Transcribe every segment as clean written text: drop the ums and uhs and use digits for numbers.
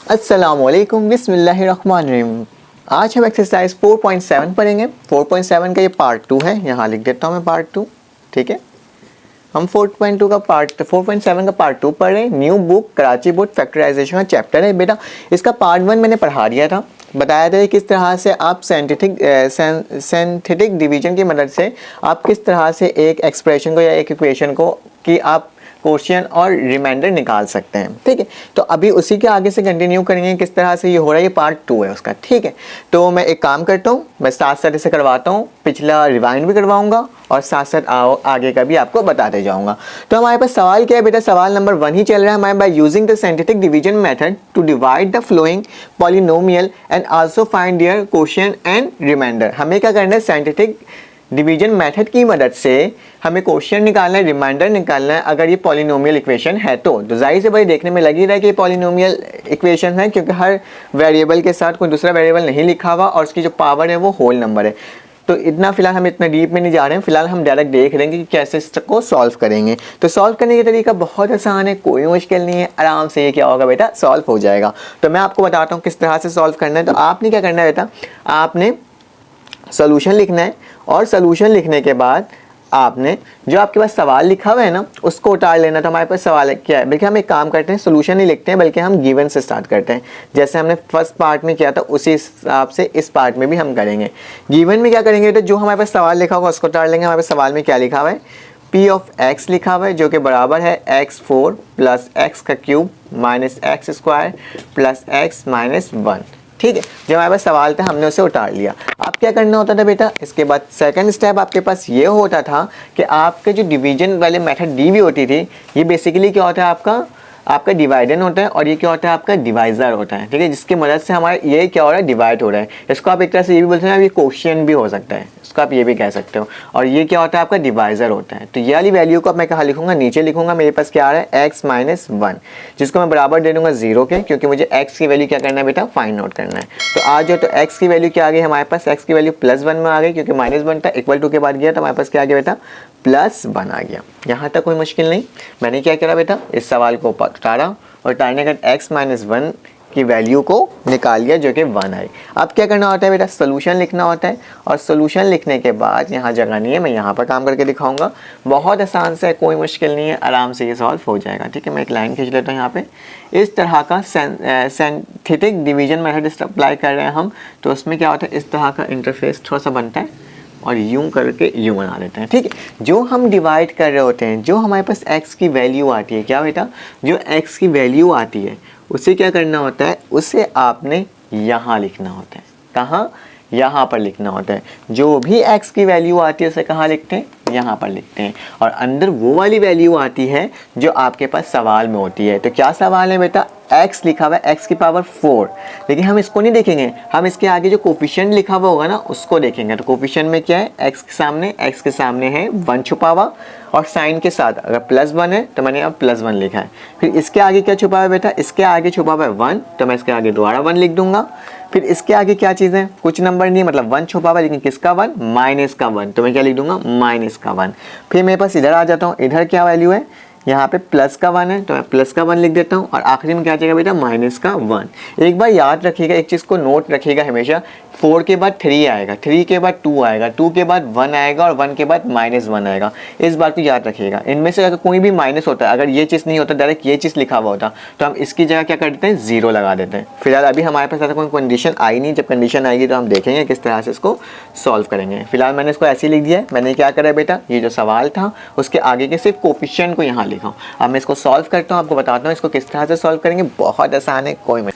अस्सलामुअलैकुम बिस्मिल्लाहिर्रहमानिर्रहीम। आज हम एक्सरसाइज 4.7 पढ़ेंगे। 4.7 का ये पार्ट 2 है, यहाँ लिख देता हूँ मैं पार्ट 2। ठीक है, हम 4.7 का पार्ट 2 पढ़ रहे हैं। New book Karachi board factorization का चैप्टर है बेटा। इसका पार्ट 1 मैंने पढ़ा दिया था, बताया था किस तरह से आप सिंथेटिक डिवीजन की मदद से आप किस तरह से एक एक्सप्रेशन को या एक इक्वेशन को कि आप क्वेश्चन और रिमाइंडर निकाल सकते हैं। ठीक है, तो अभी उसी के आगे से कंटिन्यू करेंगे किस तरह से ये हो रहा है। ये पार्ट 2 है उसका। ठीक है, तो मैं एक काम करता हूँ, मैं साथ साथ इसे करवाता हूँ, पिछला रिवाइंड भी करवाऊंगा और साथ साथ आगे का भी आपको बताते जाऊंगा। तो हमारे पास सवाल क्या है बेटा, सवाल नंबर 1 ही चल रहा है हमारे। By using the synthetic division method to divide the following polynomial and also find their quotient and remainder. हमें क्या करना है, सिंथेटिक डिवीजन मेथड की मदद से हमें क्वोशिएंट निकालना है, रिमाइंडर निकालना है अगर ये पॉलिनोमियल इक्वेशन है तो जाहिर से भाई देखने में लग ही रहा है कि ये पॉलिनोमियल इक्वेशन है, क्योंकि हर वेरिएबल के साथ कोई दूसरा वेरिएबल नहीं लिखा हुआ और उसकी जो पावर है वो होल नंबर है। तो इतना फिलहाल हम इतना डीप में नहीं जा रहे हैं, फिलहाल हम डायरेक्ट देख रहे हैं कि कैसे इसको सॉल्व करेंगे। तो सॉल्व करने का तरीका बहुत आसान है, कोई मुश्किल नहीं है, आराम से ये क्या होगा बेटा, सॉल्व हो जाएगा। तो मैं आपको बताता हूँ किस तरह से सॉल्व करना है। तो आपने क्या करना है बेटा, आपने सोल्यूशन लिखना है और सोल्यूशन लिखने के बाद आपने जो आपके पास सवाल लिखा हुआ है ना उसको उतार लेना। तो हमारे पास सवाल क्या है, बल्कि हम एक काम करते हैं, सोल्यूशन नहीं लिखते हैं बल्कि हम गिवन से स्टार्ट करते हैं। जैसे हमने फर्स्ट पार्ट में किया था उसी हिसाब से इस पार्ट में भी हम करेंगे। गिवन में क्या करेंगे तो जो हमारे पास सवाल लिखा होगा उसको उतार लेंगे। हमारे पास सवाल में क्या लिखा हुआ है, पी ऑफ एक्स लिखा हुआ है जो कि बराबर है x4 प्लस एक्स का cube minus x square plus x minus 1। ठीक है, जो हमारे पास सवाल था हमने उसे उतार लिया। अब क्या करना होता था बेटा, इसके बाद सेकंड स्टेप आपके पास ये होता था कि आपके जो डिवीजन वाले मेथड डी भी होती थी, ये बेसिकली क्या होता है, आपका डिवाइडेंड होता है और ये क्या होता है, आपका डिवाइजर होता है। ठीक है, जिसकी मदद से हमारा ये क्या हो रहा है, डिवाइड हो रहा है। इसको आप एक तरह से ये भी बोलते हैं, ये क्वोशिएंट भी हो सकता है, इसको आप ये भी कह सकते हो। और ये क्या होता है, आपका डिवाइजर होता है। तो ये वाली वैल्यू को मैं कहाँ लिखूंगा, नीचे लिखूंगा। मेरे पास क्या आ रहा है, x माइनस 1, जिसको मैं बराबर दे दूंगा 0 के, क्योंकि मुझे x की वैल्यू क्या करना है बेटा, फाइंड आउट करना है। तो आज जो तो x की वैल्यू क्या आ गई हमारे पास, x की वैल्यू +1 में आ गई, क्योंकि -1 था, इक्वल टू के बाद गया तो हमारे पास क्या आ गया बेटा, +1 आ गया। यहाँ तक कोई मुश्किल नहीं। मैंने क्या करा बेटा, इस सवाल को उतारा और उतारने का x माइनस 1 की वैल्यू को निकाल लिया जो कि 1 आई। अब क्या करना होता है बेटा, सोल्यूशन लिखना होता है और सोल्यूशन लिखने के बाद यहाँ जगह नहीं है, मैं यहाँ पर काम करके दिखाऊंगा। बहुत आसान से, कोई मुश्किल नहीं है, आराम से ये सॉल्व हो जाएगा। ठीक है, मैं एक लाइन खींच लेता हूँ यहाँ पे। इस तरह का सिंथेटिक डिवीजन मेथड अप्लाई कर रहे हैं हम, तो उसमें क्या होता है, इस तरह का इंटरफेस थोड़ा सा बनता है और यूं करके यूं बना देते हैं। ठीक है, जो हम डिवाइड कर रहे होते हैं, जो हमारे पास x की वैल्यू आती है, क्या बेटा, जो x की वैल्यू आती है उसे क्या करना होता है, उसे आपने यहाँ लिखना होता है। कहाँ, यहाँ पर लिखना होता है। जो भी x की वैल्यू आती है उसे कहाँ लिखते हैं, यहाँ पर लिखते हैं। और अंदर वो वाली वैल्यू आती है जो आपके पास सवाल में होती है। तो क्या सवाल है बेटा, x लिखा हुआ है x की पावर 4, लेकिन हम इसको नहीं देखेंगे, हम इसके आगे जो कोफिशिएंट लिखा हुआ होगा ना उसको देखेंगे। तो कोफिशिएंट में क्या है, x के सामने है 1 छुपा हुआ और साइन के साथ अगर +1 है तो मैंने अब +1 लिखा है। फिर इसके आगे क्या छुपा हुआ है बेटा, इसके आगे छुपा हुआ है 1, तो मैं इसके आगे दोबारा 1 लिख दूंगा। फिर इसके आगे क्या चीज़ है, कुछ नंबर नहीं, मतलब 1 छुपा हुआ है, लेकिन किसका 1, माइनस का 1, तो मैं क्या लिख दूंगा, माइनस का 1। फिर मेरे पास इधर आ जाता हूँ, इधर क्या वैल्यू है, यहाँ पे प्लस का 1 है तो मैं प्लस का 1 लिख देता हूँ और आखिरी में क्या आ जाएगा बेटा, माइनस का 1। एक बार याद रखिएगा, एक चीज़ को नोट रखिएगा हमेशा, 4 के बाद 3 आएगा, 3 के बाद 2 आएगा, 2 के बाद 1 आएगा और 1 के बाद -1 आएगा। इस बात को याद रखिएगा। इनमें से अगर कोई भी माइनस होता है, अगर ये चीज़ नहीं होता, डायरेक्ट ये चीज़ लिखा हुआ होता, तो हम इसकी जगह क्या कर देते हैं, 0 लगा देते हैं। फिलहाल अभी हमारे पास ऐसा कोई कंडीशन आई नहीं, जब कंडीशन आएगी तो हम देखेंगे किस तरह से इसको सॉल्व करेंगे। फिलहाल मैंने इसको ऐसे ही लिख दिया है। मैंने क्या करा बेटा, ये जो सवाल था उसके आगे के सिर्फ कोफिशिएंट को यहाँ लिखा। अब मैं इसको सॉल्व करता हूँ, आपको बताता हूँ इसको किस तरह से सॉल्व करेंगे। बहुत आसान है, कोई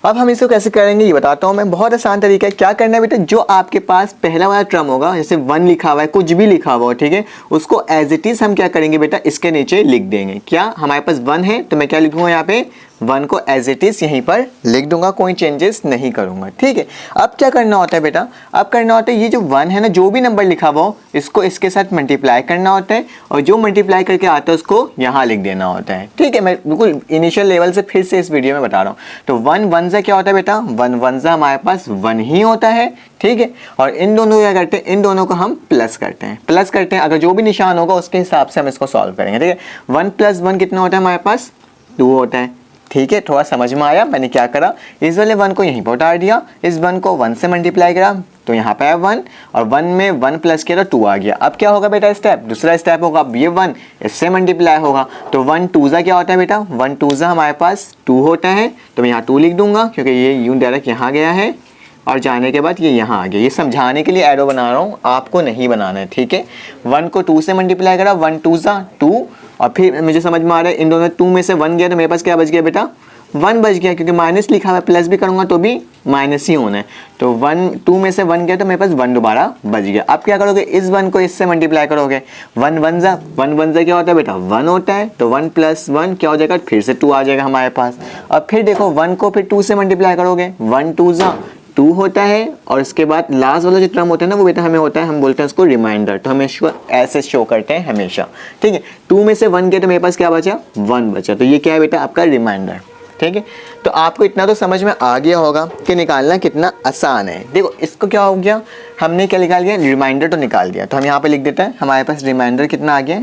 अब हम इसको कैसे करेंगे ये बताता हूँ मैं। बहुत आसान तरीका है। क्या करना है बेटा, जो आपके पास पहला वाला टर्म होगा, जैसे 1 लिखा हुआ है, कुछ भी लिखा हुआ हो, ठीक है, उसको एज इट इज हम क्या करेंगे बेटा, इसके नीचे लिख देंगे। क्या हमारे पास 1 है तो मैं क्या लिखूंगा, यहाँ पे 1 को एज इट इज यहीं पर लिख दूंगा, कोई चेंजेस नहीं करूंगा। ठीक है, अब क्या करना होता है बेटा, अब करना होता है ये जो 1 है ना, जो भी नंबर लिखा हुआ हो इसको इसके साथ मल्टीप्लाई करना होता है और जो मल्टीप्लाई करके आता है उसको यहाँ लिख देना होता है। ठीक है, मैं बिल्कुल इनिशियल लेवल से फिर से इस वीडियो में बता रहा हूँ। तो 1 1 से क्या होता है बेटा, 1 1 से हमारे पास 1 ही होता है। ठीक है, और इन दोनों क्या करते हैं, इन दोनों को हम प्लस करते हैं। अगर जो भी निशान होगा उसके हिसाब से हम इसको सॉल्व करेंगे। ठीक है, 1 + 1 कितना होता है हमारे पास, 2 होता है। ठीक है, थोड़ा समझ में आया। मैंने क्या करा, इस वाले 1 को यहीं पर उतार दिया, इस 1 को 1 से मल्टीप्लाई करा तो यहाँ पे है 1 और 1 में 1 प्लस किया तो 2 आ गया। अब क्या होगा बेटा, स्टेप दूसरा स्टेप होगा, अब ये 1 इससे मल्टीप्लाई होगा तो 1 2 क्या होता है बेटा, 1 2 हमारे पास 2 होता है, तो मैं यहाँ 2 लिख दूंगा क्योंकि ये यूं डायरेक्ट यहाँ गया है और जाने के बाद ये यहाँ आ गया। ये समझाने के लिए एरो बना रहा हूँ, आपको नहीं बनाना है, ठीक है। 1 को 2 से मल्टीप्लाई करा, 1 2 2 और फिर मुझे समझ में आ रहा है इन दोनों 2 में से 1 गया तो मेरे पास क्या बच गया बेटा, 1 बच गया, क्योंकि माइनस लिखा हुआ है, प्लस भी करूंगा तो भी माइनस ही होना है। तो 2 में से 1 गया तो मेरे पास 1 दोबारा बच गया। अब क्या करोगे, इस 1 को इससे मल्टीप्लाई करोगे, 1 1 जा क्या होता है बेटा, 1 होता है, तो 1 + 1 क्या हो जाएगा, फिर से 2 आ जाएगा हमारे पास। और फिर देखो 1 को फिर 2 से मल्टीप्लाई करोगे, 1 2 2 होता है और उसके बाद लास्ट वाला जो टर्म होता है ना वो बेटा हमें होता है, हम बोलते हैं उसको रिमाइंडर, तो हम इसको ऐसे शो करते हैं हमेशा, ठीक है। 2 में से 1 गया तो मेरे पास क्या बचा, 1 बचा, तो ये क्या है बेटा, आपका रिमाइंडर, ठीक है। तो आपको इतना तो समझ में आ गया होगा कि निकालना कितना आसान है। देखो इसको क्या हो गया, हमने क्या निकाल दिया, रिमाइंडर तो निकाल दिया, तो हम यहाँ पे लिख देते हैं हमारे पास रिमाइंडर कितना आ गया,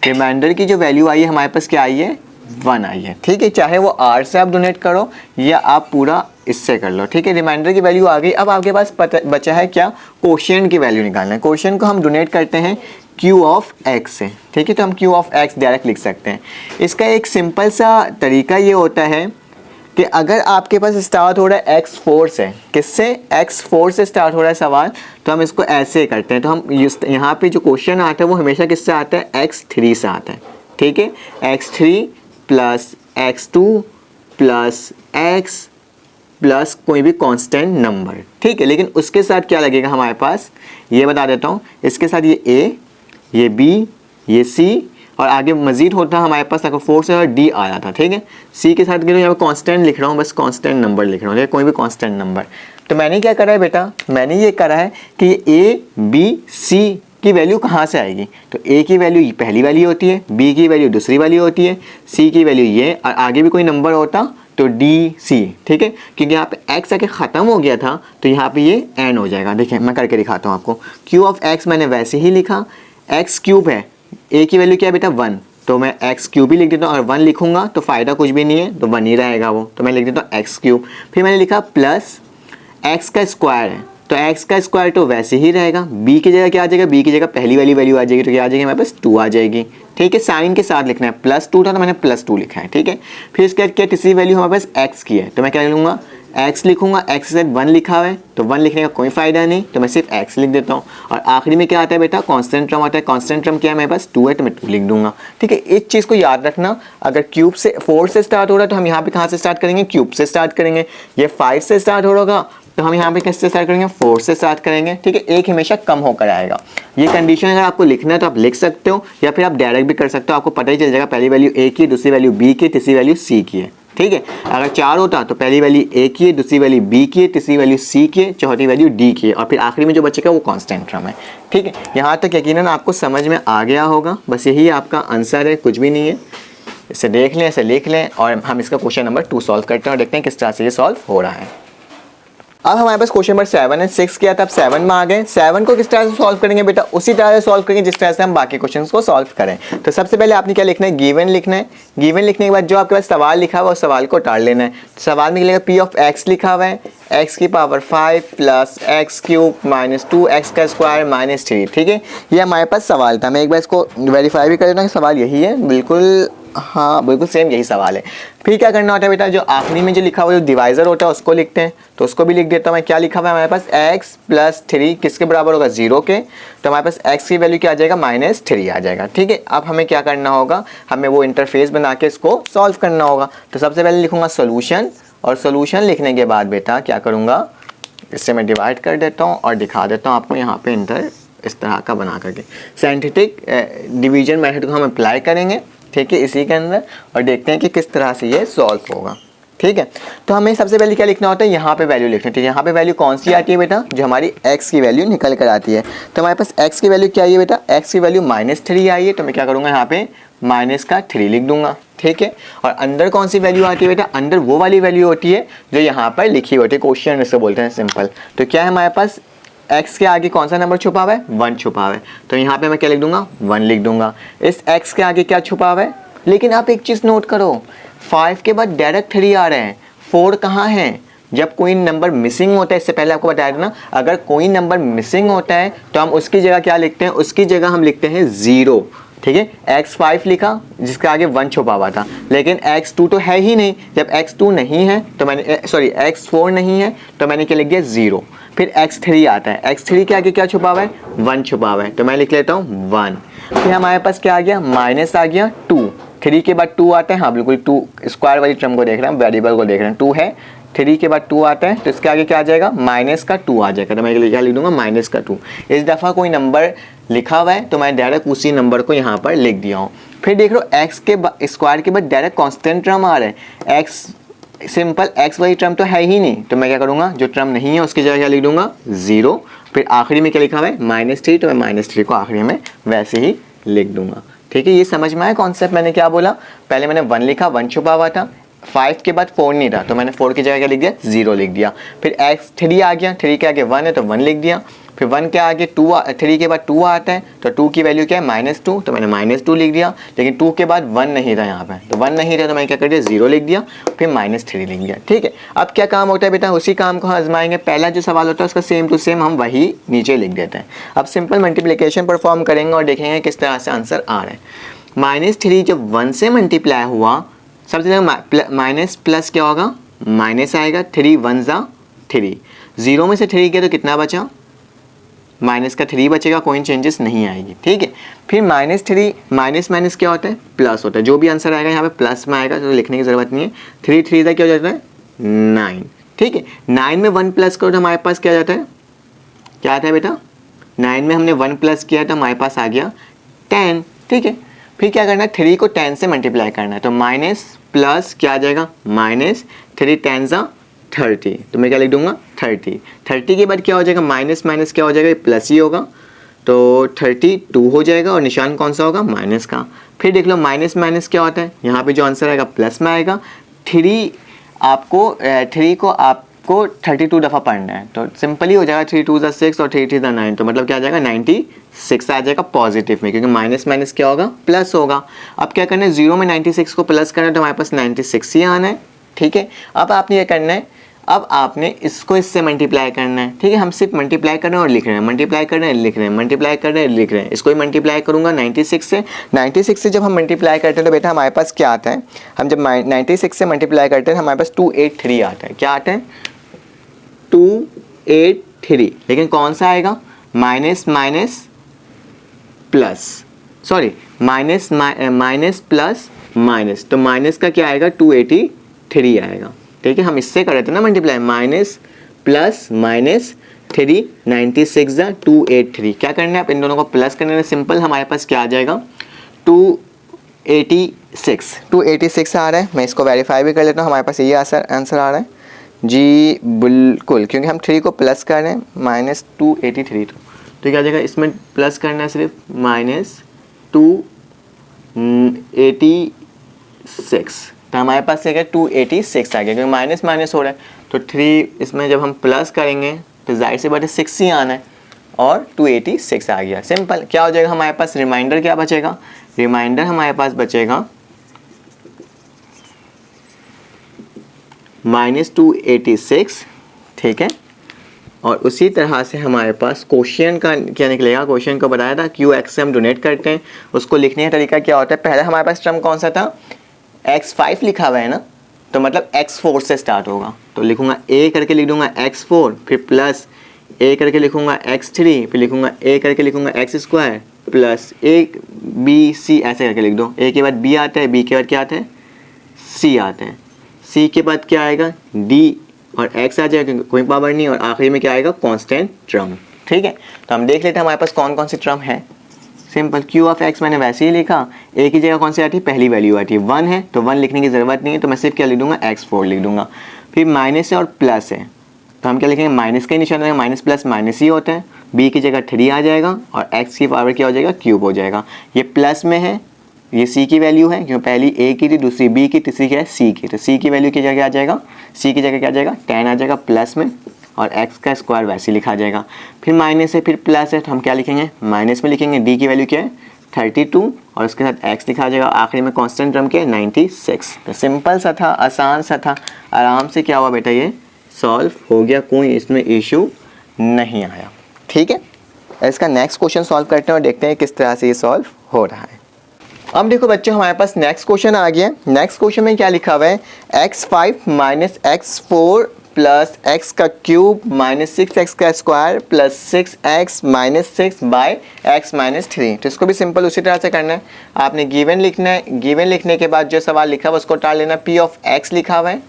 रिमाइंडर की जो वैल्यू आई है हमारे पास क्या आई है, 1 आई है, ठीक है। चाहे वो r से आप डोनेट करो या आप पूरा इससे कर लो, ठीक है। रिमाइंडर की वैल्यू आ गई। अब आपके पास बचा है क्या, कोशिएंट की वैल्यू निकालना है। कोशिएंट को हम डोनेट करते हैं q ऑफ x से, ठीक है, तो हम q ऑफ x डायरेक्ट लिख सकते हैं। इसका एक सिंपल सा तरीका ये होता है कि अगर आपके पास स्टार्ट हो रहा है x4 से, किससे, x4 से स्टार्ट हो रहा है सवाल, तो हम इसको ऐसे करते हैं। तो हम यहाँ पे जो क्वेश्चन आता है वो हमेशा किससे आता है, x3 से आता है, ठीक है। x3 plus x2 plus x plus कोई भी कांस्टेंट नंबर, ठीक है। लेकिन उसके साथ क्या लगेगा हमारे पास, ये बता देता हूँ, इसके साथ ये a, ये b, ये c और आगे मजीद होता है हमारे पास, अगर 4 से d आया था, ठीक है। c के साथ यहाँ पे कांस्टेंट लिख रहा हूँ, बस कांस्टेंट नंबर लिख रहा हूँ, कोई भी कांस्टेंट नंबर। तो मैंने क्या करा है बेटा, मैंने ये करा है कि a b c की वैल्यू कहाँ से आएगी, तो a की वैल्यू पहली वाली होती है, b की वैल्यू दूसरी वाली होती है, c की वैल्यू ये, और आगे भी कोई नंबर होता तो d c, ठीक है। क्योंकि यहाँ पे x आके ख़त्म हो गया था तो यहाँ पे ये n हो जाएगा। देखिए मैं करके दिखाता हूँ आपको, q ऑफ x मैंने वैसे ही लिखा, x³ है, a की वैल्यू क्या है बेटा 1, तो मैं x³ भी लिख देता हूँ और 1 लिखूंगा तो फ़ायदा कुछ भी नहीं है, तो 1 ही रहेगा वो, तो मैं लिख देता हूँ x³। फिर मैंने लिखा प्लस x का स्क्वायर है, तो x का स्क्वायर तो वैसे ही रहेगा, b की जगह क्या आ जाएगा, b की जगह पहली वाली वैल्यू आ जाएगी, तो क्या आ जाएगी हमारे पास 2 आ जाएगी, ठीक है। साइन के साथ लिखना है, +2 था तो मैंने +2 लिखा है, ठीक है। फिर इसके बाद क्या, तीसरी वैल्यू हमारे पास x की है, तो मैं क्या लूँगा, x लिखूंगा, x से 1 लिखा हुआ है तो 1 लिखने का कोई फ़ायदा नहीं, तो मैं सिर्फ x लिख देता हूँ। और आखिरी में क्या आता है बेटा, कांस्टेंट टर्म आता है, कांस्टेंट टर्म क्या है मेरे पास 2 है, तो मैं 2 लिख दूंगा, ठीक है। इस चीज़ को याद रखना, अगर क्यूब से 4 से स्टार्ट हो रहा है तो हम यहाँ पे कहाँ से स्टार्ट करेंगे, क्यूब से स्टार्ट करेंगे। ये 5 से स्टार्ट हो रहा तो हम यहाँ पे किससे स्टार्ट करेंगे, 4 से स्टार्ट करेंगे, ठीक है। एक हमेशा कम होकर आएगा। ये कंडीशन अगर आपको लिखना है तो आप लिख सकते हो, या फिर आप डायरेक्ट भी कर सकते हो, आपको पता ही चल जाएगा पहली वैल्यू a की, दूसरी वैल्यू b की, तीसरी वैल्यू c की है, ठीक है। अगर 4 होता तो पहली वैल्यू a की है, दूसरी वैल्यू b की है, तीसरी वैल्यू c की है, चौथी वैल्यू d की है, और फिर आखिरी में जो बचेगा वो कांस्टेंट टर्म है, ठीक है। यहाँ तक यकीनन आपको समझ में आ गया होगा, बस यही आपका आंसर है, कुछ भी नहीं है। इसे देख लें, इसे लिख लें और हम इसका क्वेश्चन नंबर 2 सॉल्व करते हैं और देखते हैं किस तरह से ये सॉल्व हो रहा है। अब हमारे पास क्वेश्चन नंबर 7 एंड 6 किया था, अब 7 में आ गए। 7 को किस तरह से सॉल्व करेंगे बेटा, उसी तरह से सॉल्व करेंगे जिस तरह से हम बाकी क्वेश्चंस को सॉल्व करें। तो सबसे पहले आपने क्या लिखना है, गिवन लिखना है। गिवन लिखने के बाद जो आपके पास सवाल लिखा हुआ है उस सवाल को टाल लेना है। सवाल में लिखेगा p ऑफ x लिखा हुआ है, x की power 5 plus x³ minus 2x का स्क्वायर माइनस 3, ठीक है। ये हमारे पास सवाल था। मैं एक बार इसको वेरीफाई भी कर देता हूँ कि सवाल यही है, बिल्कुल हाँ बिल्कुल सेम यही सवाल है। फिर क्या करना होता है बेटा, जो आखिरी में जो लिखा हुआ है जो डिवाइजर होता है उसको लिखते हैं, तो उसको भी लिख देता हूँ मैं। क्या लिखा हुआ है हमारे पास, x प्लस 3 किसके बराबर होगा, 0 के, तो हमारे पास x की वैल्यू क्या आ जाएगा, -3 आ जाएगा, ठीक है। अब हमें क्या करना होगा, हमें वो इंटरफेस बना के इसको सॉल्व करना होगा। तो सबसे पहले लिखूंगा सोल्यूशन, और सोल्यूशन लिखने के बाद बेटा क्या करूँगा, इससे मैं डिवाइड कर देता हूँ और दिखा देता हूँ आपको यहाँ पे इंटर इस तरह का बना करके। साइंटिफिक डिवीजन मेथड को हम अप्लाई करेंगे, ठीक है, इसी के अंदर, और देखते हैं कि किस तरह से ये सॉल्व होगा, ठीक है। तो हमें सबसे पहले क्या लिखना होता है, यहाँ पे वैल्यू लिखनी है। यहाँ पे वैल्यू कौन सी आती है बेटा, जो हमारी x की वैल्यू निकल कर आती है। तो हमारे पास x की वैल्यू क्या आई है बेटा, x की वैल्यू -3 आई है, तो मैं क्या करूँगा यहाँ पे -3 लिख दूंगा, ठीक है। और अंदर कौन सी वैल्यू आती है बेटा, अंदर वो वाली वैल्यू होती है जो यहाँ पर लिखी होती है, क्वेश्चन इसको बोलते हैं सिंपल। तो क्या है हमारे पास, x के आगे कौन सा नंबर छुपा हुआ है, 1 छुपा हुआ है, तो यहाँ पे मैं क्या लिख दूंगा, 1 लिख दूंगा। इस x के आगे क्या छुपा हुआ है, लेकिन आप एक चीज़ नोट करो, 5 के बाद डायरेक्ट 3 आ रहे हैं, 4 कहाँ है? जब कोई नंबर मिसिंग होता है, इससे पहले आपको बताया था ना, अगर कोई नंबर मिसिंग होता है तो हम उसकी जगह क्या लिखते हैं? उसकी जगह हम लिखते हैं 0, ठीक है। x5 लिखा जिसके आगे 1 छुपा हुआ था, लेकिन x2 तो है ही नहीं। जब x2 नहीं है तो मैंने x4 नहीं है तो मैंने क्या लिख दिया? 0। फिर x3 आता है, x3 के आगे क्या छुपा हुआ है? 1 छुपा हुआ है, तो मैं लिख लेता हूँ 1। फिर हमारे पास क्या आ गया? माइनस आ गया 2। 3 के बाद 2 आता है, हाँ बिल्कुल 2 स्क्वायर वाली टर्म को देख रहे हैं, वेरिएबल को देख रहे हैं, 2 है। 3 के बाद 2 आता है तो इसके आगे क्या आ जाएगा? माइनस का 2 आ जाएगा, तो मैं क्या लिख दूंगा? माइनस का 2। इस दफ़ा कोई नंबर लिखा हुआ है तो मैं डायरेक्ट उसी नंबर को यहाँ पर लिख दिया हूँ। फिर देख लो x के स्क्वायर के बाद डायरेक्ट कांस्टेंट टर्म आ रहा है, x सिंपल x वाली टर्म तो है ही नहीं, तो मैं क्या करूँगा? जो टर्म नहीं है उसकी जगह क्या लिख दूंगा? 0। फिर आखिरी में क्या लिखा हुआ है? -3, तो मैं -3 को आखिरी में वैसे ही लिख दूंगा। ठीक है, ये समझ में आया कॉन्सेप्ट? मैंने क्या बोला? पहले मैंने 1 लिखा, 1 छुपा हुआ था, 5 के बाद 4 नहीं था तो मैंने 4 की जगह क्या लिख दिया? 0 लिख दिया। फिर x3 आ गया, 3 के आगे 1 है तो 1 लिख दिया। फिर 1 के आगे 3 के बाद 2 आता है तो 2 की वैल्यू क्या है? -2, तो मैंने -2 लिख दिया। लेकिन 2 के बाद 1 नहीं था यहाँ पे, तो 1 नहीं था तो मैंने क्या कर दिया? 0 लिख दिया, फिर -3 लिख दिया। ठीक है, अब क्या काम होता है बेटा? उसी काम को आजमाएंगे। पहला जो सवाल होता है उसका सेम टू सेम हम वही नीचे लिख देते हैं। अब सिंपल मल्टीप्लिकेशन परफॉर्म करेंगे और देखेंगे किस तरह से आंसर आ रहा है। -3 जब 1 से मल्टीप्लाई हुआ, सबसे ज़्यादा माइनस प्लस क्या होगा? माइनस आएगा, 3 1 ज़ा 3, 0 में से 3 गया तो कितना बचा? माइनस का 3 बचेगा, कोई चेंजेस नहीं आएगी। ठीक है, फिर -3 माइनस क्या होता है? प्लस होता है। जो भी आंसर आएगा यहाँ पे प्लस में आएगा, तो लिखने की ज़रूरत नहीं है। 3 3 ज़ा क्या हो जाता है? 9। ठीक है, 9 में 1 प्लस करो तो हमारे पास क्या जाता है? क्या आता है बेटा? 9 में हमने 1 प्लस किया तो हमारे पास आ गया 10। ठीक है, फिर क्या करना है? 3 को 10 से मल्टीप्लाई करना है, तो माइनस प्लस क्या आ जाएगा? -3 10 ज़ा 30, तो मैं क्या लिख दूंगा? 30। 30 के बाद क्या हो जाएगा? माइनस माइनस क्या हो जाएगा? प्लस ही होगा, तो 32 हो जाएगा और निशान कौन सा होगा? माइनस का। फिर देख लो माइनस माइनस क्या होता है? यहाँ पे जो आंसर आएगा प्लस में आएगा। 3 को आपको 32 दफ़ा पढ़ना है, तो सिंपली हो जाएगा 3 2 ज़ा 6 और 3 3 ज़ा 9, तो मतलब क्या आ जाएगा? 96 आ जाएगा पॉजिटिव में, क्योंकि माइनस माइनस क्या होगा? प्लस होगा। अब क्या करना है? 0 में 96 को प्लस करना है तो हमारे पास 96 ही आना है। ठीक है, अब आपने ये करना है, अब आपने इसको इससे मल्टीप्लाई करना है। ठीक है, हम सिर्फ मल्टीप्लाई कर रहे हैं और लिख रहे हैं, मल्टीप्लाई कर रहे हैं लिख रहे हैं, मल्टीप्लाई कर रहे हैं लिख रहे हैं। इसको ही मल्टीप्लाई करूंगा 96 से। 96 से जब हम मल्टीप्लाई करते हैं तो बेटा हमारे पास क्या आता है? हम जब 96 से मल्टीप्लाई करते हैं हमारे पास 283 आता है। क्या आता है? 283। लेकिन कौन सा आएगा? Minus minus plus, sorry minus plus minus, तो माइनस का क्या आएगा? 283 आएगा। ठीक है, हम इससे कर रहे थे ना मल्टीप्लाई, माइनस प्लस माइनस 3, 96 ज़ा 283। क्या करना है? आप इन दोनों को प्लस करने में सिंपल हमारे पास क्या आ जाएगा? 286 आ रहा है। मैं इसको वेरीफाई भी कर लेता हूँ, हमारे पास ये आंसर आ रहा है जी बिल्कुल, क्योंकि हम 3 को प्लस कर रहे हैं, -283। तो क्या आ जाएगा? इसमें प्लस करना है सिर्फ -286, तो हमारे पास क्या 286 आ गया, क्योंकि माइनस माइनस हो रहा है। तो 3 इसमें जब हम प्लस करेंगे तो जाहिर सी बात है 6 ही आना है, और 286 आ गया। सिंपल क्या हो जाएगा हमारे पास? रिमाइंडर क्या बचेगा? रिमाइंडर हमारे पास बचेगा -286। ठीक है, और उसी तरह से हमारे पास क्वेश्चन का क्या निकलेगा? क्वेश्चन को बताया था QX से हम डोनेट करते हैं, उसको लिखने का तरीका क्या होता है? पहले हमारे पास टर्म कौन सा था? x5 लिखा हुआ है ना, तो मतलब x4 से स्टार्ट होगा, तो लिखूंगा a करके लिख दूंगा x4, फिर प्लस a करके लिखूंगा x3, फिर लिखूंगा a करके लिखूंगा x² plus a b c, ऐसे करके लिख दो। a के बाद b आता है, b के बाद क्या आता है? c आता है, c के बाद क्या आएगा? d और x आ जाएगा क्योंकि कोई पावर नहीं, और आखिरी में क्या आएगा? Constant term. ठीक है, तो हम देख लेते हैं हमारे पास कौन कौन सी टर्म है। सिंपल Q(x) मैंने वैसे ही लिखा, a की जगह कौन सी आती है? पहली वैल्यू आती है 1 है, तो 1 लिखने की ज़रूरत नहीं है, तो मैं सिर्फ क्या लिख दूंगा? x4 लिख दूंगा। फिर माइनस है और प्लस है, तो हम क्या लिखेंगे? माइनस का ही निशान रहेगा, माइनस प्लस माइनस ही होता है। b की जगह 3 आ जाएगा और x की पावर क्या हो जाएगा? क्यूब हो जाएगा। ये प्लस में है, ये c की वैल्यू है, क्योंकि पहली a की थी, दूसरी b की, तीसरी क्या है? c की, तो c की वैल्यू की जगह आ जाएगा, c की जगह क्या आ जाएगा? 10 आ जाएगा प्लस में, और x का स्क्वायर वैसे लिखा जाएगा। फिर माइनस है, फिर प्लस है, तो हम क्या लिखेंगे? माइनस में लिखेंगे। d की वैल्यू क्या है? 32, और उसके साथ x लिखा जाएगा, आखिरी में कांस्टेंट टर्म के 96। तो सिंपल सा था, आसान सा था, आराम से क्या हुआ बेटा, ये सॉल्व हो गया, कोई इसमें इशू नहीं आया। ठीक है, इसका नेक्स्ट क्वेश्चन सॉल्व करते हैं और देखते हैं किस तरह से ये सॉल्व हो रहा है। अब देखो बच्चों, हमारे पास नेक्स्ट क्वेश्चन आ गया। नेक्स्ट क्वेश्चन में क्या लिखा हुआ है, x5 minus x4 plus x का क्यूब माइनस 6x का square plus 6x minus 6 by x minus 3। तो इसको भी सिंपल उसी तरह से करना है, आपने गिवन लिखना है, गिवन लिखने के बाद जो सवाल लिखा हुआ उसको टाल लेना। p ऑफ x लिखा हुआ है,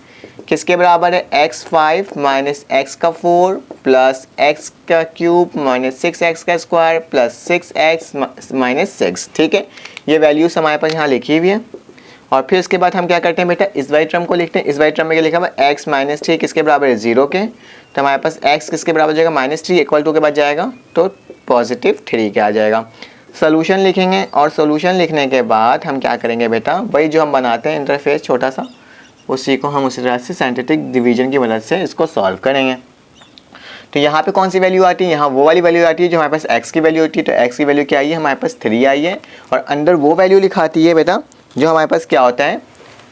किसके बराबर है, x5 माइनस x का 4 प्लस x का क्यूब माइनस 6x का स्क्वायर प्लस 6x माइनस 6। ठीक है, ये वैल्यूज हमारे पास यहाँ लिखी हुई है। और फिर उसके बाद हम क्या करते हैं बेटा, इस वाली टर्म को लिखते हैं। इस वाली टर्म में क्या लिखा हुआ है, x माइनस 3 किसके बराबर है, 0 के। तो हमारे पास x किसके बराबर जाएगा, -3 इक्वल टू के बाद जाएगा तो पॉजिटिव 3 के आ जाएगा। सोल्यूशन लिखेंगे और सोल्यूशन लिखने के बाद हम क्या करेंगे बेटा, वही जो हम बनाते हैं इंटरफेस छोटा सा, उसी को हम उसी तरह से साइंटिफिक डिवीजन की मदद से इसको सॉल्व करेंगे। तो यहाँ पे कौन सी वैल्यू आती है, यहाँ वो वाली वैल्यू आती है जो हमारे पास x की वैल्यू होती है। तो x की वैल्यू क्या आई है, हमारे पास 3 आई है, और अंदर वो वैल्यू लिखाती है बेटा जो हमारे पास क्या होता है,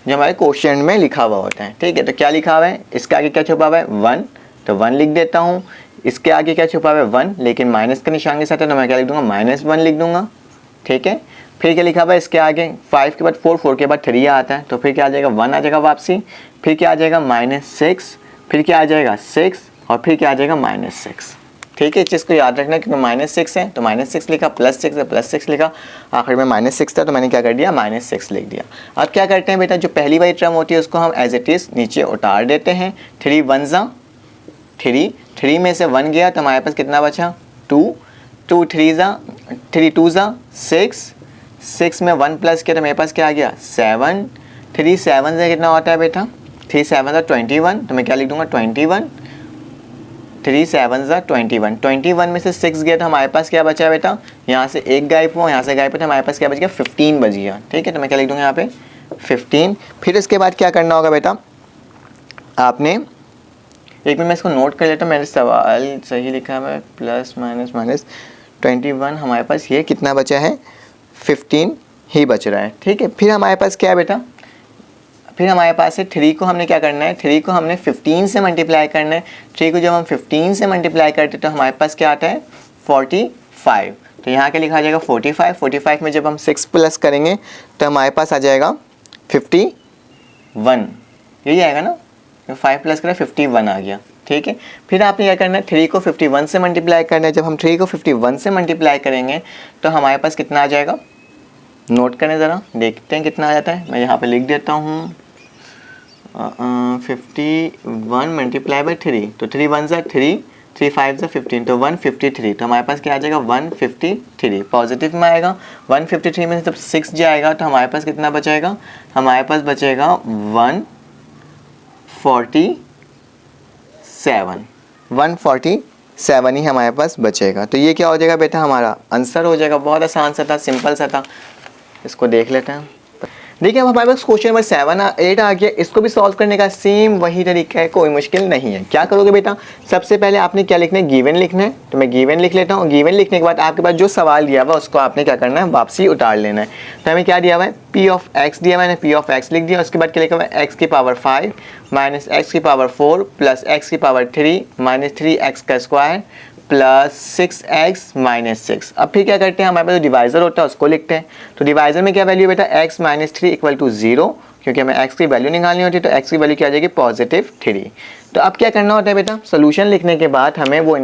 जो हमारे क्वेश्चन में लिखा हुआ होता है। ठीक है, तो क्या लिखा हुआ है, इसके आगे क्या छुपा हुआ है, 1, तो 1 लिख देता हूँ। इसके आगे क्या छुपा हुआ है, 1, लेकिन माइनस के निशान के साथ है, तो मैं क्या लिख दूंगा, -1 लिख दूंगा। ठीक है, फिर क्या लिखा हुआ है, इसके आगे 5 के बाद 4, 4 के बाद 3 आता है, तो फिर क्या आ जाएगा, 1 आ जाएगा वापसी, फिर क्या आ जाएगा, -6, फिर क्या आ जाएगा 6, और फिर क्या आ जाएगा -6। ठीक है, इस चीज़ को याद रखना क्योंकि -6 है तो -6 लिखा, +6 है +6 लिखा, आखिर में -6 था तो मैंने क्या कर दिया, -6 लिख दिया। अब क्या करते हैं बेटा, जो पहली वाली टर्म होती है उसको हम एज इट इज़ नीचे उतार देते हैं। 3 1 ज़ा 3, 3 में से 1 गया तो हमारे पास कितना बचा, 2, 2 3 ज़ा 3 2 ज़ा 6, 6 में 1 प्लस किया तो मेरे पास क्या आ गया, 7, 3 7 से कितना होता है बेटा, 3 7 ज़ा 21, तो मैं क्या लिख दूंगा, 21, 3 7 ज़ा 21, 21 में से 6 गया तो हमारे पास क्या बचा बेटा, यहाँ से एक गायब हुआ, यहाँ से गायब हुआ तो हमारे पास क्या बच गया, 15 बच गया। ठीक है, तो मैं क्या लिख दूंगा यहाँ पे 15। फिर इसके बाद क्या करना होगा बेटा, आपने एक मिनट मैं इसको नोट कर लेता हूँ, मैंने सवाल सही लिखा है, प्लस माइनस माइनस 21, हमारे पास ये कितना बचा है, 15 ही बच रहा है। ठीक है, फिर हमारे पास क्या है बेटा, फिर हमारे पास है 3 को हमने क्या करना है, 3 को हमने 15 से मल्टीप्लाई करना है। 3 को जब हम 15 से मल्टीप्लाई करते हैं तो हमारे पास क्या आता है, 45। तो यहाँ क्या लिखा जाएगा, 45, 45 में जब हम 6 प्लस करेंगे तो हमारे पास आ जाएगा 51, यही आएगा ना, 5 प्लस करें 51 आ गया। ठीक है, फिर आपने क्या करना है, 3 को 51 से मल्टीप्लाई करना है। जब हम 3 को 51 से मल्टीप्लाई करेंगे तो हमारे पास कितना आ जाएगा, नोट करें ज़रा, देखते हैं कितना आ जाता है। मैं यहाँ पे लिख देता हूँ 51 मल्टीप्लाई बाई 3, तो 3 1 ज़ा 3, 3 5 ज़ा 15, तो 153। तो हमारे पास क्या आ जाएगा, 153 पॉजिटिव में आएगा। 153 में जब 6 जाएगा तो हमारे पास कितना बचेगा, हमारे पास बचेगा 147 ही हमारे पास बचेगा। तो ये क्या हो जाएगा बेटा, हमारा आंसर हो जाएगा। बहुत आसान सा था, सिंपल सा था, इसको देख लेते हैं। देखिए अब हमारे पास क्वेश्चन नंबर 7 8 आ गया, इसको भी सॉल्व करने का सेम वही तरीका है, कोई मुश्किल नहीं है। क्या करोगे बेटा, सबसे पहले आपने क्या लिखना है, गिवन लिखना है। तो मैं गिवन लिख लेता हूँ। गिवन लिखने के बाद आपके पास जो सवाल दिया हुआ उसको आपने क्या करना है, वापसी उतार लेना है। तो हमें क्या दिया हुआ है, p ऑफ x दिया हुआ है, p ऑफ x लिख दिया। उसके बाद क्या लिखा हुआ है, x की पावर 5 माइनस x की पावर 4 प्लस x की पावर 3 माइनस 3x का स्क्वायर प्लस 6x माइनस 6। अब फिर क्या करते हैं, हमारे पास जो डिवाइजर होता है उसको लिखते हैं। तो डिवाइजर में क्या वैल्यू बेटा, x माइनस 3 इक्वल टू 0, क्योंकि हमें x की वैल्यू निकालनी होती है, तो x की वैल्यू क्या आ जाएगी, +3। तो अब क्या करना होता है बेटा, सोल्यूशन लिखने के बाद हमें वो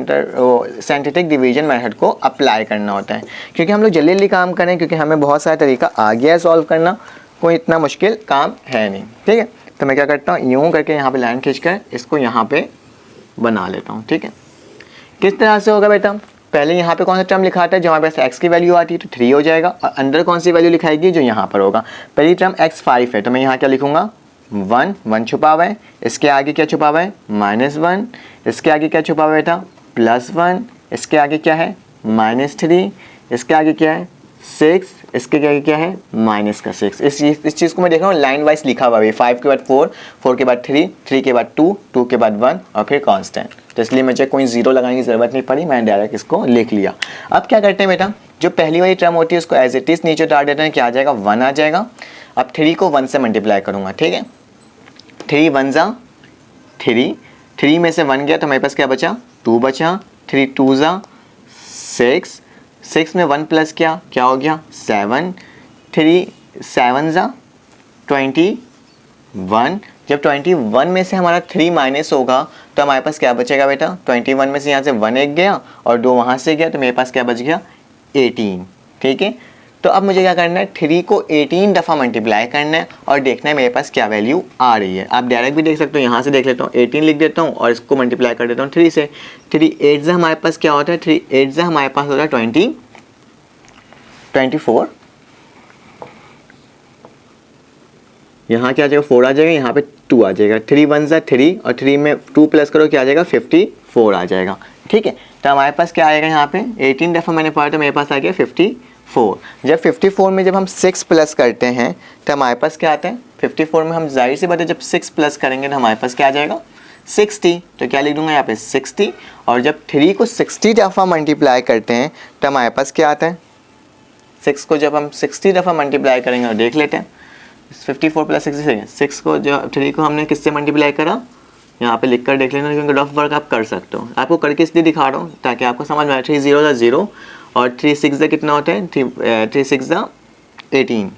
साइंटिफिक डिवीजन मेथड को अप्लाई करना होता है, क्योंकि हम लोग जल्दी जल्दी काम करें, क्योंकि हमें बहुत सारा तरीका आ गया है सॉल्व करना, कोई इतना मुश्किल काम है नहीं। ठीक है, तो मैं क्या करता हूँ, यूँ करके यहाँ पे लाइन खींचकर इसको यहाँ पे बना लेता हूँ। ठीक है, किस तरह से होगा बेटा, पहले यहाँ पे कौन सा टर्म लिखा आता है, जो हमारे पास x की वैल्यू आती है तो 3 हो जाएगा, और अंदर कौन सी वैल्यू लिखाएगी, जो यहाँ पर होगा। पहली टर्म x5 है, तो मैं यहाँ क्या लिखूँगा, 1 छुपा हुआ है। इसके आगे क्या छुपा हुआ है, -1। इसके आगे क्या छुपा हुआ है बेटा, +1। इसके आगे क्या है, -3। इसके आगे क्या है, 6। इसके आगे क्या है, -6। इस चीज़ को मैं देख रहा हूँ लाइन वाइज लिखा हुआ है, 5 के बाद 4, 4 के बाद 3, 3 के बाद 2, 2 के बाद 1 और फिर कांस्टेंट। तो इसलिए मुझे कोई 0 लगाने की ज़रूरत नहीं पड़ी, मैंने डायरेक्ट इसको लिख लिया। अब क्या करते हैं बेटा, जो पहली वाली टर्म होती है उसको एज इट इज़ नीचे उतार देते हैं, क्या आ जाएगा 1 आ जाएगा। अब 3 को 1 से मल्टीप्लाई करूँगा, ठीक है, 3 1 जा 3, 3 में से 1 गया तो मेरे पास क्या बचा 2 बचा, 3 2 जा 6, 6 में 1 प्लस क्या हो गया 7, 3 7 जा 21, जब 21 में से हमारा 3 माइनस होगा तो हमारे पास क्या बचेगा बेटा, 21 में से यहाँ से 1 एक गया और 2 वहाँ से गया तो मेरे पास क्या बच गया 18, ठीक है। तो अब मुझे क्या करना है, 3 को 18 दफ़ा मल्टीप्लाई करना है और देखना है मेरे पास क्या वैल्यू आ रही है। आप डायरेक्ट भी देख सकते हो, यहाँ से देख लेता हूँ, 18 लिख देता हूँ और इसको मल्टीप्लाई कर देता हूँ 3 से। 3 8 से हमारे पास क्या होता है, 3 8 से हमारे पास होता है 24, यहाँ क्या आ जाएगा 4 आ जाएगा, यहाँ पे 2 आ जाएगा, 3 1 जा 3 और 3 में 2 प्लस करो क्या आ जाएगा 54 आ जाएगा, ठीक है। तो हमारे पास क्या आएगा, यहाँ पे 18 दफ़ा मैंने पढ़ा तो मेरे पास आ गया 54। जब 54 में जब हम 6 प्लस करते हैं तो हमारे पास क्या आता है, 54 में हम जाहिर सी बात है जब 6 प्लस करेंगे तो हमारे पास क्या आ जाएगा 60, तो क्या लिख दूंगा यहाँ पे 60। और जब 3 को 60 दफ़ा मल्टीप्लाई करते हैं तो हमारे पास क्या आता है, 6 को जब हम 60 दफ़ा मल्टीप्लाई करेंगे और देख लेते हैं 54 प्लस 66, 6 को जो 3 को हमने किससे मल्टीप्लाई करा, यहाँ पे लिख कर देख लेना क्योंकि रफ वर्क आप कर सकते हो। आपको करके इसलिए दिखा रहा हूँ ताकि आपको समझ में आए। 3 0 0 और 3 6 का कितना होता है, 3 6 18,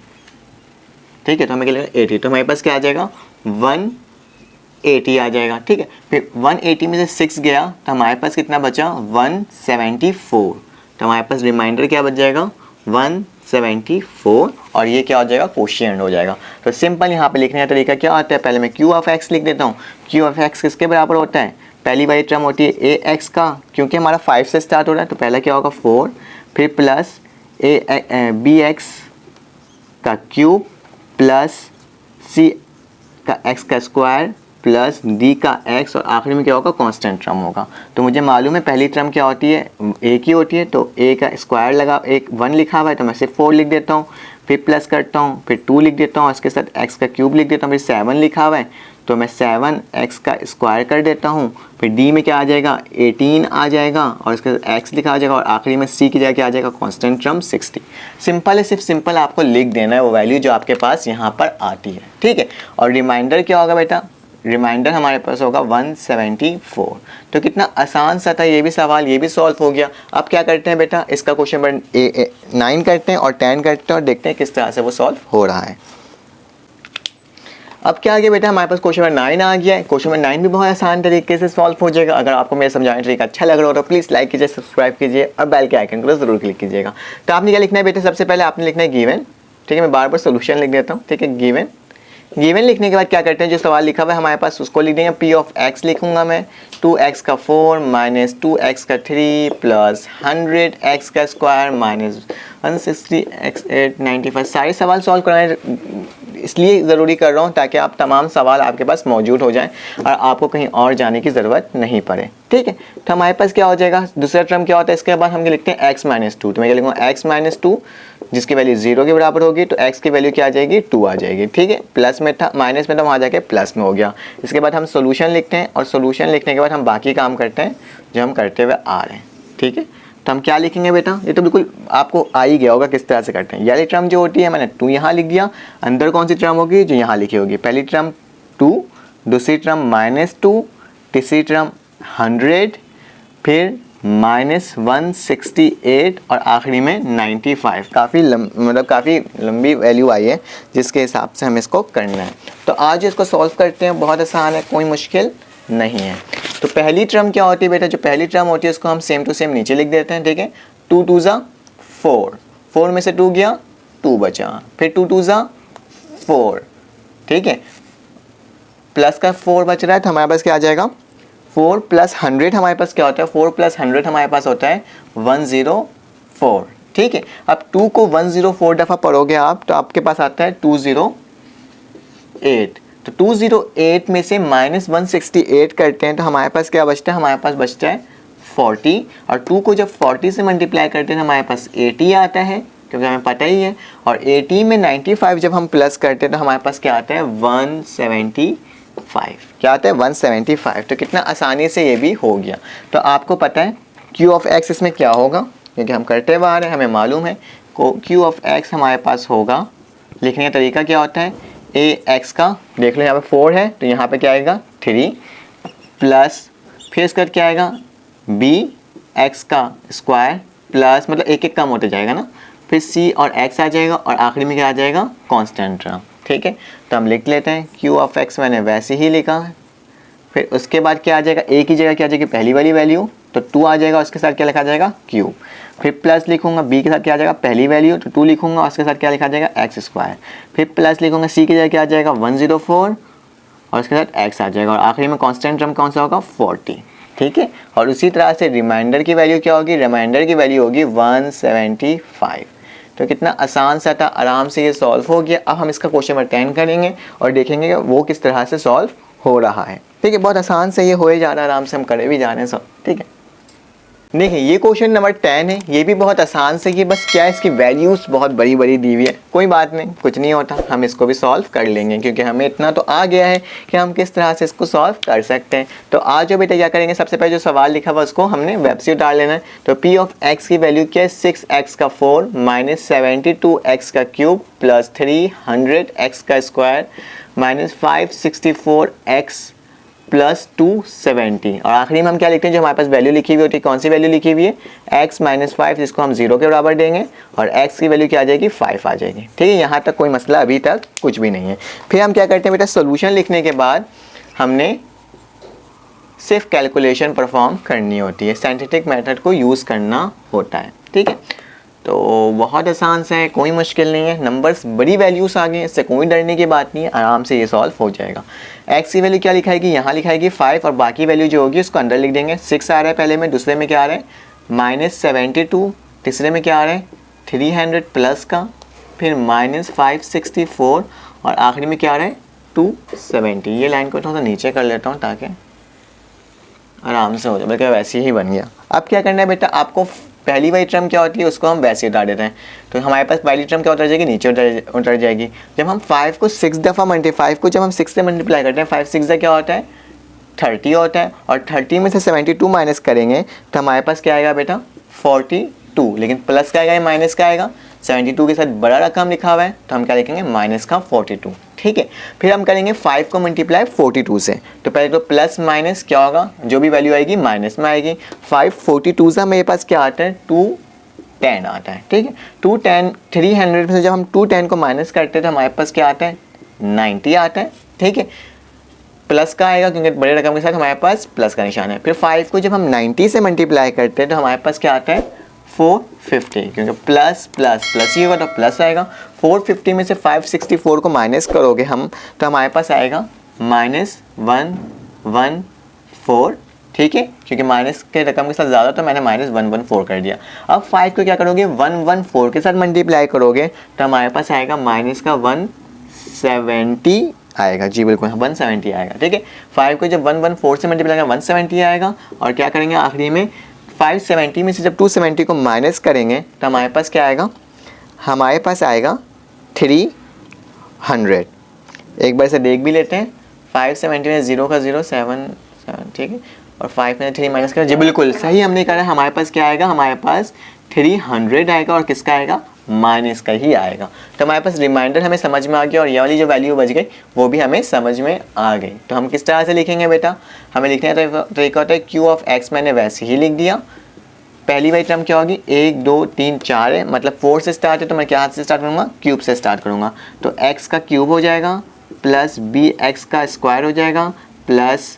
ठीक है। तो हमें क्या लेना 80, तो हमारे पास क्या आ जाएगा 180 आ जाएगा, ठीक है। फिर 180 में से 6 गया तो हमारे पास कितना बचा 174, तो हमारे पास रिमाइंडर क्या बच जाएगा 174 और ये क्या हो जाएगा कोशिएंट हो जाएगा। तो सिंपल यहाँ पे लिखने का तरीका क्या आता है, पहले मैं क्यू ऑफ एक्स लिख देता हूँ। क्यू ऑफ एक्स किसके बराबर होता है, पहली वाली टर्म होती है ए एक्स का, क्योंकि हमारा 5 से स्टार्ट हो रहा है तो पहला क्या होगा 4, फिर प्लस बी एक्स का क्यूब प्लस सी का एक्स का स्क्वायर प्लस डी का एक्स और आखिरी में क्या होगा कांस्टेंट टर्म होगा। तो मुझे मालूम है पहली टर्म क्या होती है, ए की होती है, तो ए का स्क्वायर लगा 1 लिखा हुआ है तो मैं सिर्फ 4 लिख देता हूँ, फिर प्लस करता हूँ, फिर 2 लिख देता हूँ, इसके साथ एक्स का क्यूब लिख देता हूँ, फिर 7 लिखा हुआ है तो मैं 7 एक्स का स्क्वायर कर देता हूँ, फिर डी में क्या आ जाएगा 18 आ जाएगा और इसके साथ एक्स लिखा आ जाएगा और आखिरी में सी की जगह क्या आ जाएगा कांस्टेंट टर्म 60। सिंपल है, सिर्फ सिंपल आपको लिख देना है वो वैल्यू जो आपके पास यहाँ पर आती है, ठीक है। और रिमाइंडर क्या होगा बेटा, रिमाइंडर हमारे पास होगा 174। तो कितना आसान सा था ये भी सवाल, ये भी सॉल्व हो गया। अब क्या करते हैं बेटा, इसका क्वेश्चन नंबर 9 करते हैं और 10 करते हैं और देखते हैं किस तरह से वो सॉल्व हो रहा है। अब क्या आ गया बेटा, हमारे पास क्वेश्चन नंबर 9 आ गया है। क्वेश्चन नंबर 9 भी बहुत आसान तरीके से सॉल्व हो जाएगा। अगर आपको मेरा समझाने तरीका अच्छा लग रहा हो तो प्लीज़ लाइक कीजिए, सब्सक्राइब कीजिए और बेल के आइकन को ज़रूर क्लिक कीजिएगा। तो आपने क्या लिखना है बेटा, सबसे पहले आपने लिखना है गिवन, ठीक है। मैं बार बार सोल्यूशन लिख देता हूँ, ठीक है। गिवन लिखने के बाद क्या करते हैं, जो सवाल लिखा हुआ है हमारे पास उसको लिख देंगे। पी ऑफ एक्स लिखूंगा मैं, 2x का 4 माइनस 2x का 3 प्लस 100 x का स्क्वायर माइनस 160 x 8 95। सारे सवाल सॉल्व कराने इसलिए ज़रूरी कर रहा हूँ ताकि आप तमाम सवाल आपके पास मौजूद हो जाएं और आपको कहीं और जाने की ज़रूरत नहीं पड़े, ठीक है। तो हमारे पास क्या हो जाएगा, दूसरा टर्म क्या होता है, इसके बाद हम लिखते हैं x माइनस 2। तो मैं क्या लिखूँगा x माइनस 2 जिसकी वैल्यू 0 के बराबर होगी, तो x की वैल्यू क्या आ जाएगी 2 आ जाएगी, ठीक है। प्लस में था, माइनस में था, वहाँ जाके प्लस में हो गया। इसके बाद हम सोल्यूशन लिखते हैं और सोल्यूशन लिखने के बाद हम बाकी काम करते हैं जो हम करते हुए आ रहे हैं, ठीक है। तो हम क्या लिखेंगे बेटा, ये तो बिल्कुल आपको आ ही गया होगा किस तरह से करते हैं। ये टर्म जो होती है मैंने 2 यहाँ लिख दिया, अंदर कौन सी टर्म होगी जो यहाँ लिखी होगी, पहली टर्म 2, दूसरी टर्म -2, तीसरी टर्म 100, फिर -168 और आखिरी में 95। काफ़ी मतलब काफ़ी लंबी वैल्यू आई है जिसके हिसाब से हमें इसको करना है। तो आज इसको सॉल्व करते हैं, बहुत आसान है, कोई मुश्किल नहीं है। तो पहली टर्म क्या होती है बेटा, जो पहली टर्म होती है उसको हम सेम टू सेम नीचे लिख देते हैं, ठीक है। 2 2 जा 4, 4 में से 2 गया 2 बचा, फिर 2 2 जा 4, ठीक है। प्लस का 4 बच रहा है तो हमारे पास क्या आ जाएगा 4 प्लस 100 हमारे पास क्या होता है, 4 प्लस 100 हमारे पास होता है 104, ठीक है। अब 2 को 104 दफ़ा पढ़ोगे आप तो आपके पास आता है 208। तो 208 में से -168 करते हैं तो हमारे पास क्या बचता है, हमारे पास बचता है 40 और 2 को जब 40 से मल्टीप्लाई करते हैं तो हमारे पास 80 आता है क्योंकि हमें पता ही है। और 80 में 95 जब हम प्लस करते हैं तो हमारे पास क्या आता है 175, क्या आता है 175। तो कितना आसानी से ये भी हो गया। तो आपको पता है Q ऑफ X इसमें क्या होगा, क्योंकि हम करते हुए हैं, हमें मालूम है क्यू ऑफ एक्स हमारे पास होगा। लिखने का तरीका क्या होता है, ए एक्स का देख लो यहाँ पे 4 है तो यहाँ पे क्या आएगा 3 प्लस फिर इसका क्या आएगा बी एक्स का स्क्वायर प्लस मतलब एक एक कम होते जाएगा ना, फिर सी और एक्स आ जाएगा और आखिरी में क्या आ जाएगा कांस्टेंट टर्म। ठीक है, तो हम लिख लेते हैं क्यू ऑफ एक्स मैंने वैसे ही लिखा है। फिर उसके बाद क्या आ जाएगा, ए की जगह क्या आ जाएगी पहली वाली वैल्यू तो 2 आ जाएगा, उसके साथ क्या लिखा जाएगा क्यूब। फिर प्लस लिखूंगा बी के साथ क्या आ जाएगा पहली वैल्यू तो 2 लिखूंगा, उसके साथ क्या लिखा जाएगा एक्स स्क्वायर। फिर प्लस लिखूंगा सी की जगह क्या आ जाएगा 104 और उसके साथ एक्स आ जाएगा और आखिरी में कांस्टेंट टर्म कौन सा होगा 40। ठीक है, और उसी तरह से रिमाइंडर की वैल्यू क्या होगी, रिमाइंडर की वैल्यू होगी 175। तो कितना आसान सा था, आराम से ये सॉल्व हो गया। अब हम इसका क्वेश्चन नंबर 10 करेंगे और देखेंगे कि वो किस तरह से सॉल्व हो रहा है। ठीक है, बहुत आसान से ये हो ही जा रहा है, आराम से हम करे भी जा रहे हैं सब। ठीक है, देखिए ये क्वेश्चन नंबर 10 है, ये भी बहुत आसान से, ये बस क्या है इसकी वैल्यूज़ बहुत बड़ी बड़ी दी हुई है। कोई बात नहीं, कुछ नहीं होता, हम इसको भी सॉल्व कर लेंगे क्योंकि हमें इतना तो आ गया है कि हम किस तरह से इसको सॉल्व कर सकते हैं। तो आज जो बेटा क्या करेंगे, सबसे पहले जो सवाल लिखा हुआ उसको हमने वेबसाइट डाल लेना है। तो पी ऑफ एक्स की वैल्यू क्या है 6x का 4 माइनस 72x का क्यूब प्लस 300x का स्क्वायर माइनस 564x प्लस 270 और आखिरी में हम क्या लिखते हैं, जो हमारे पास वैल्यू लिखी हुई होती है, कौन सी वैल्यू लिखी हुई है x माइनस 5 जिसको हम 0 के बराबर देंगे और x की वैल्यू क्या आ जाएगी 5 आ जाएगी। ठीक है, यहाँ तक कोई मसला अभी तक कुछ भी नहीं है। फिर हम क्या करते हैं बेटा, सोल्यूशन लिखने के बाद हमने सिर्फ कैलकुलेशन परफॉर्म करनी होती है, साइंटिफिक मेथड को यूज़ करना होता है। ठीक है, तो बहुत आसान से है, कोई मुश्किल नहीं है। नंबर्स बड़ी वैल्यूज़ आ गई हैं, इससे कोई डरने की बात नहीं है, आराम से ये सॉल्व हो जाएगा। एक्स की वैल्यू क्या लिखाएगी, यहाँ लिखाएगी 5 और बाकी वैल्यू जो होगी उसको अंदर लिख देंगे। 6 आ रहा है पहले में, दूसरे में क्या आ रहा है माइनस 72, तीसरे में क्या आ रहा है 300 प्लस का, फिर माइनस 564 और आखिरी में क्या आ रहा है 270। ये लाइन को थोड़ा सा नीचे कर लेता हूँ ताकि आराम से हो जाए, बल्कि वैसे ही बन गया। अब क्या करना है बेटा, आपको पहली वाली टर्म क्या होती है उसको हम वैसे उतार देते हैं। तो हमारे पास पहली टर्म क्या उतर जाएगी, नीचे उतर जाएगी। जब हम 5 को 6 दफ़ा5 को जब हम 6 से मल्टीप्लाई करते हैं, 5 6 क्या होता है 30 होता है और 30 में से 72 माइनस करेंगे तो हमारे पास क्या आएगा बेटा 42। लेकिन प्लस का आएगा माइनस का आएगा, 72 के साथ बड़ा रकम लिखा हुआ है तो हम क्या लिखेंगे माइनस का 42। ठीक है, फिर हम करेंगे 5 को मल्टीप्लाई 42 से, तो पहले तो प्लस माइनस क्या होगा, जो भी वैल्यू आएगी माइनस में आएगी। 542 से मेरे पास क्या आता है 210 आता है। ठीक है, 210 300 में से जब हम 210 को माइनस करते हैं तो हमारे पास क्या आता है 90 आता है। ठीक है, प्लस का आएगा क्योंकि बड़े रकम के साथ हमारे पास प्लस का निशान है। फिर 5 को जब हम 90 से मल्टीप्लाई करते हैं तो हमारे पास क्या आता है 450, क्योंकि प्लस प्लस प्लस ही होगा तो प्लस आएगा। 450 में से 564 को माइनस करोगे हम तो हमारे पास आएगा माइनस 114। ठीक है, क्योंकि माइनस के रकम के साथ ज़्यादा तो मैंने माइनस 114 कर दिया। अब 5 को क्या करोगे 114 के साथ मल्टीप्लाई करोगे तो हमारे पास आएगा माइनस का 170 आएगा। जी बिल्कुल 170 आएगा। ठीक है, 5 को जब 114 से मल्टीप्लाई करेंगे 170 आएगा और क्या करेंगे आखिरी में 570 में से जब 270 को माइनस करेंगे तो हमारे पास क्या आएगा, हमारे पास आएगा 300। एक बार से देख भी लेते हैं, 570 में 0 का 0 7 7। ठीक है, और 5 में 3 माइनस करें, जी बिल्कुल सही हमने करा। हमारे पास क्या आएगा, हमारे पास 300 आएगा और किसका आएगा माइनस का ही आएगा। तो हमारे पास रिमाइंडर हमें समझ में आ गया और ये वाली जो वैल्यू बच गई वो भी हमें समझ में आ गई। तो हम किस तरह से लिखेंगे बेटा, हमें लिखने का तरीका होता है क्यू ऑफ एक्स मैंने वैसे ही लिख दिया। पहली वाली टर्म क्या होगी 1 2 3 4 है, मतलब 4 से स्टार्ट है तो मैं क्या हाथ से स्टार्ट करूँगा क्यूब से स्टार्ट करूँगा। तो x का क्यूब हो जाएगा प्लस बी एक्स का स्क्वायर हो जाएगा प्लस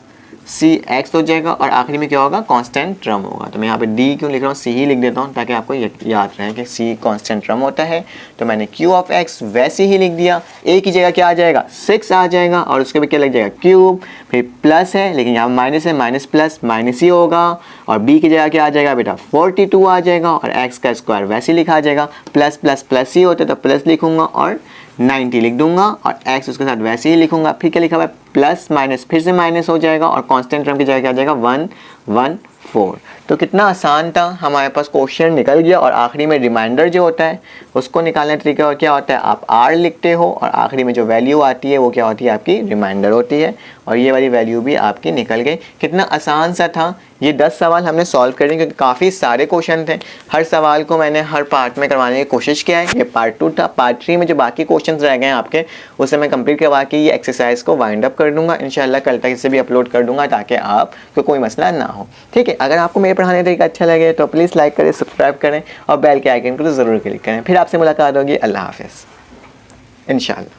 सी एक्स हो जाएगा और आखिरी में क्या होगा कांस्टेंट टर्म होगा। तो मैं यहाँ पे डी क्यों लिख रहा हूँ, सी ही लिख देता हूँ ताकि आपको याद रहे कि सी कांस्टेंट टर्म होता है। तो मैंने क्यू ऑफ एक्स वैसे ही लिख दिया। ए की जगह क्या आ जाएगा 6 आ जाएगा और उसके बाद क्या लग जाएगा क्यूब, फिर प्लस है लेकिन यहाँ माइनस है, माइनस प्लस माइनस ही होगा और बी की जगह क्या आ जाएगा बेटा 42 आ जाएगा और एक्स का स्क्वायर वैसे ही लिखा आ जाएगा। प्लस प्लस प्लस ही होता है तो प्लस लिखूंगा और 90 लिख दूंगा और x उसके साथ वैसे ही लिखूंगा। फिर क्या लिखा हुआ है प्लस माइनस, फिर से माइनस हो जाएगा और कांस्टेंट टर्म की जगह क्या आ जाएगा 114। 4। तो कितना आसान था, हमारे पास क्वेश्चन निकल गया और आखिरी में रिमाइंडर जो होता है उसको निकालने का तरीका और क्या होता है, आप आर लिखते हो और आखिरी में जो वैल्यू आती है वो क्या होती है, आपकी रिमाइंडर होती है और ये वाली वैल्यू भी आपकी निकल गई। कितना आसान सा था। ये 10 सवाल हमने सॉल्व कर दिए क्योंकि काफ़ी सारे क्वेश्चन थे। हर सवाल को मैंने हर पार्ट में करवाने की कोशिश किया है। ये पार्ट 2 था। पार्ट 3 में जो बाकी क्वेश्चन रह गए हैं आपके, उसे मैं कंप्लीट करवा के ये एक्सरसाइज को वाइंड अप कर दूंगा। इंशाल्लाह कल तक इसे भी अपलोड कर दूंगा ताकि आपको कोई मसला ना हो। ठीक है, अगर आपको मेरे पढ़ाने का तरीका अच्छा लगे तो प्लीज़ लाइक करें, सब्सक्राइब करें और बेल के आइकन को तो ज़रूर क्लिक करें। फिर आपसे मुलाकात होगी। अल्लाह हाफिज़ इंशाल्लाह।